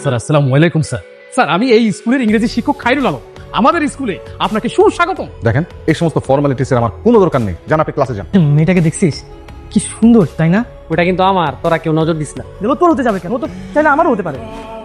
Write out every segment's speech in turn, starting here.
Sir আসসালামু আলাইকুম sir. Sir আমি এই স্কুলের ইংরেজি শিক্ষক খায়রুল আলম। আমাদের স্কুলে আপনাকে সুস্বাগতম। দেখেন এই সমস্ত ফর্মালিটিসের আমার কোনো দরকার নেই, যান আপনি ক্লাসে যান। মেয়েটাকে দেখছিস কি সুন্দর, তাই না? ওটা কিন্তু আমার, তোরা কেউ নজর দিস না। এগুলো তোর হতে যাবে কেন? ও তো চাইলে আমারও হতে পারে।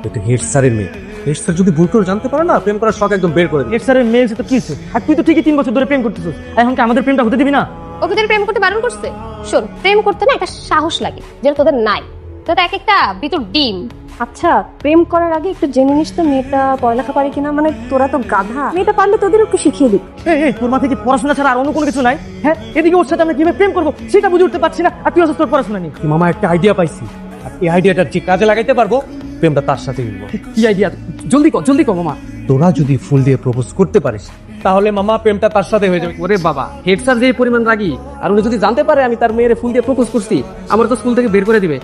এটা হেড স্যারের মেয়ে। হেড স্যার যদি ভুল করে জানতে পারে না, প্রেম করার শখ একদম বের করে দেবে। হেড স্যারের মেয়ে তো কি হচ্ছে? আর তুই তো ঠিকই 3 বছর ধরে প্রেম করতেছিস, এখন কি আমাদের প্রেমটা হতে দিবি না? ওকে তোদের প্রেম করতে বারণ করছে? শোন, প্রেম করতে না একটা সাহস লাগে, যেটা তোদের নাই। তোদের এক একটা ভিতর ডিম। আচ্ছা, প্রেম করার আগে একটু জেনে নিস তো মেয়েটা পড়ালেখা পারে কিনা। মানে তোরা তো গাধা, মেয়েটা পারলে তোদের একটু শিখিয়ে দিবি। এই তোর মাথায় কি পড়াশোনা ছাড়া আর অন্য কোনো কিছু নাই? হ্যাঁ, এদিকে ওর সাথে আমরা কিভাবে প্রেম করবো সেটা বুঝে উঠতে পারছি না, আর তুই তোর পড়াশোনা নেই। মামা একটা আইডিয়া পাইছি, আর এই আইডিয়াটা যে কাজে লাগাইতে পারবো, প্রেমটা তার সাথে মিলবো। কি আইডিয়া? জলদি কর মামা। তোরা যদি ফুল দিয়ে প্রপোজ করতে পারিস, তাহলে মামা প্রেমটা তার সাথে হয়ে যাবে। ওরে বাবা, হেড স্যার যে পরিমাণ রাগী, আর উনি যদি জানতে পারে আমি তার মেয়ের ফুল দিয়ে প্রপোজ করছি, আমার তো স্কুল থেকে বের করে দিবে।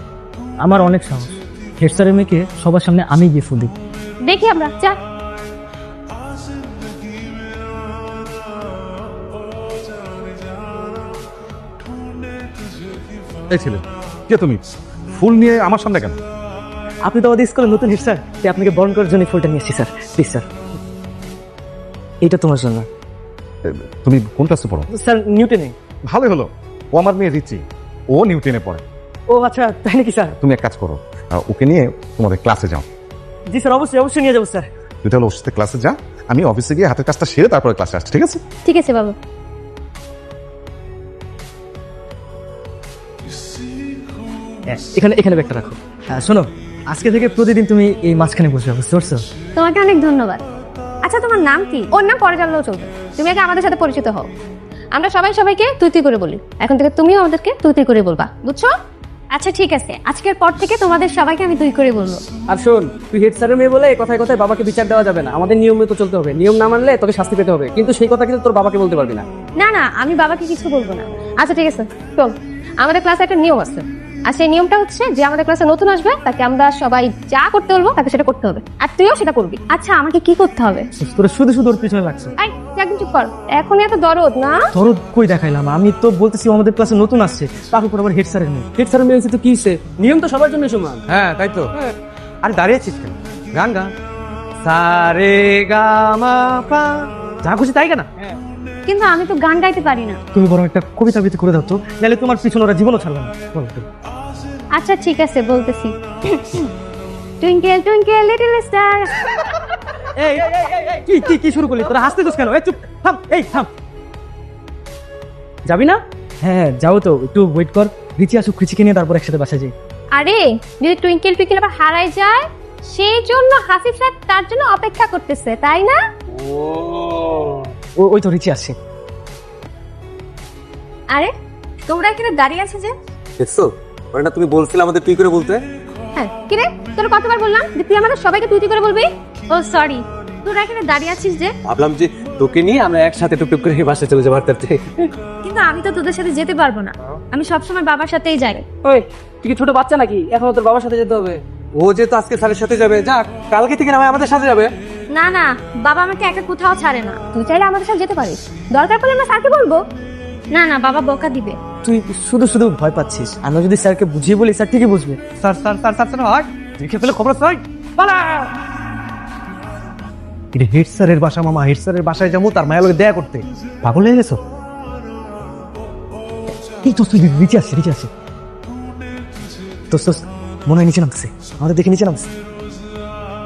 আমার অনেক সাহস। হেড স্যারের মেয়েকে সবার সামনে আমি গিয়ে ফুল দিই। দেখি আমরা, যা। এই ছেলে, কে তুমি? ফুল নিয়ে আমার সামনে কেন? আপনি তো আমাদের স্কুলের নতুন হেড স্যার, তাই আপনাকে বরণ করার জন্য ফুলটা নিয়ে এসেছি স্যার। প্লিজ স্যার, এইটা তোমার জন্য। তুমি কোন ক্লাসে পড়ো? স্যার নিউটনে। ভালোই হলো, ও আমার মেয়ে রিচি, ও নিউটনে পড়ে। ও আচ্ছা, তাই নাকি স্যার? তুমি এক কাজ করো, ওকে নিয়ে তোমাদের ক্লাসে যাও। জি স্যার, অবশ্যই নিয়ে যাবো স্যার। তুই তাহলে ওর সাথে ক্লাসে যা, আমি অফিসে গিয়ে হাতের কাজটা সেরে তারপরে ক্লাসে আসছি, ঠিক আছে? ঠিক আছে বাবা। এখানে ব্যাগটা রাখো। শোনো, আজকে থেকে প্রতিদিন তুমি এই মাঝখানে বসবে, বুঝতে পারছো? তোমাকে অনেক ধন্যবাদ। আচ্ছা, তোমার নাম কি? ওর নাম পরে জানলেও চলবে, তুমি আগে আমাদের সাথে পরিচিত হও। আমরা সবাইকে তুই তুই করে বলি, এখন থেকে তুমিও আমাদেরকে তুই তুই করে বলবা, বুঝছো? আচ্ছা ঠিক আছে, আজকের পর থেকে তোমাদের সবাইকে আমি তুই করে বলবো। আর শোন, তুই হেড স্যারের মেয়ে বলে কথায় কথায় বাবাকে বিচার দেওয়া যাবে না। আমাদের নিয়ম মতো চলতে হবে, নিয়ম না মানলে তোকে শাস্তি পেতে হবে, কিন্তু সেই কথা কিন্তু তোর বাবাকে বলতে পারবি না। না না, আমি বাবাকে কিছু বলবো না। আচ্ছা ঠিক আছে, চল। আমাদের ক্লাসে একটা নিয়ম আছে, আর সেই নিয়মটা হচ্ছে যে আমাদের ক্লাসে নতুন আসবে তাকে আমরা সবাই যা করতে বলবো তাকে সেটা করতে হবে, আর তুইও সেটা করবি। আচ্ছা, আমাকে কি করতে হবে? তোরা শুধু ওর পিছনে লাগছে। এই, তুই একদম চুপ কর। এখন এত দরদ না। দরদ কই দেখাইলাম? আমি তো বলতেছি আমাদের ক্লাসে নতুন আসছে, তার উপর আবার হেড স্যারের মেয়ে। হেড স্যারের মেয়ে হয়েছে তো কি হয়েছে? নিয়ম তো সবার জন্য সমান। হ্যাঁ তাই তো। আরে দাঁড়িয়ে আছিস কেন? গান গা। সারে গা মা পা, যা খুশি তাই কেনা। কিন্তু আমি তো গান গাইতে পারি না। তুমি বরং একটা কবিতা আবৃত্তি করে দাও তো, নাহলে তোমার পিছনে ওরা জীবনও ছাড়বে না। বলো তো। আচ্ছা ঠিক আছে, বলতেছি। Twinkle twinkle little star. কি শুরু করলি? তোরা হাসতেছিস কেন? চুপ থাম, থাম। যাবি না? হ্যাঁ যাও তো, একটু ওয়েট কর। রিচি আসুক, রিচিকে নিয়ে তারপর একসাথে বাসায় যাই। আরে, যদি টুইঙ্কেল টুইঙ্কেল আবার হারাই যায়, সেই জন্য হাসিফ স্যার তার জন্য অপেক্ষা করতেছে, তাই না? ওই তো রিচি আসছে। আরে, তোমরা এখানে দাঁড়িয়ে আছে যে? দেখছো ওটা না, তুমি বলছিলে আমাদের তুই করে বলতে। হ্যাঁ, কি রে, তোর কতবার বললাম যে তুই আমাদের সবাইকে তুই তুই করে বলবি? ও সরি, তোরা এখানে দাঁড়িয়ে আছিস যে? ভাবলাম যে তোকে নিয়ে আমরা একসাথে টুকটুক করে বাসায় চলে যাবো হাঁটতে। কিন্তু আমি তো তোদের সাথে যেতে পারবো না, আমি সবসময় বাবার সাথেই যাই। ওই, তুই কি ছোট বাচ্চা নাকি? এখন তোর বাবার সাথে যেতে হবে। ও যেহেতু আজকে স্যারের সাথে যাবে, যাক, কালকে থেকে না হয় আমাদের সাথে যাবে। না না, বাবা আমাকে একা কোথাও ছাড়ে না। তুই চাইলে আমাদের সাথে যেতে পারিস, দরকার পড়লে আমরা স্যারকে বলবো। না না, বাবা বকা দিবে। তুই শুধু ভয় পাচ্ছিস। আমরা যদি স্যারকে বুঝিয়ে বলি, স্যার ঠিকই বুঝবে। স্যার হয় দেখে ফেলে খবর স্যার পালা। এটা হেড স্যারের বাসা মামা, হেড স্যারের বাসায় যাবো তার মায়ের লোকে দেয়া করতে। পাগল হয়ে গেছো? এই তো নিচে আসছে। তো মনে হয় নিচে নামছে, আমাদের দেখে নিচে নামছে।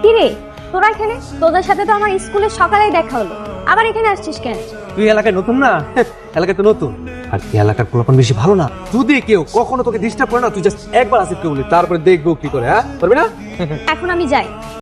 কি রে, তোরা এখানে? তোদের সাথে তো আমার স্কুলে সকালেই দেখা হলো, আবার এখানে আসছিস কেন? তুই এলাকায় নতুন না? এলাকায় তো নতুন, আর এই এলাকার পোলাপান বেশি ভালো না। যদি কেউ কখনো তোকে ডিস্টার্ব করে না, তুই জাস্ট একবার আসিফকে বলি, তারপরে দেখবো কি করে। হ্যাঁ, পারবি না? এখন আমি যাই।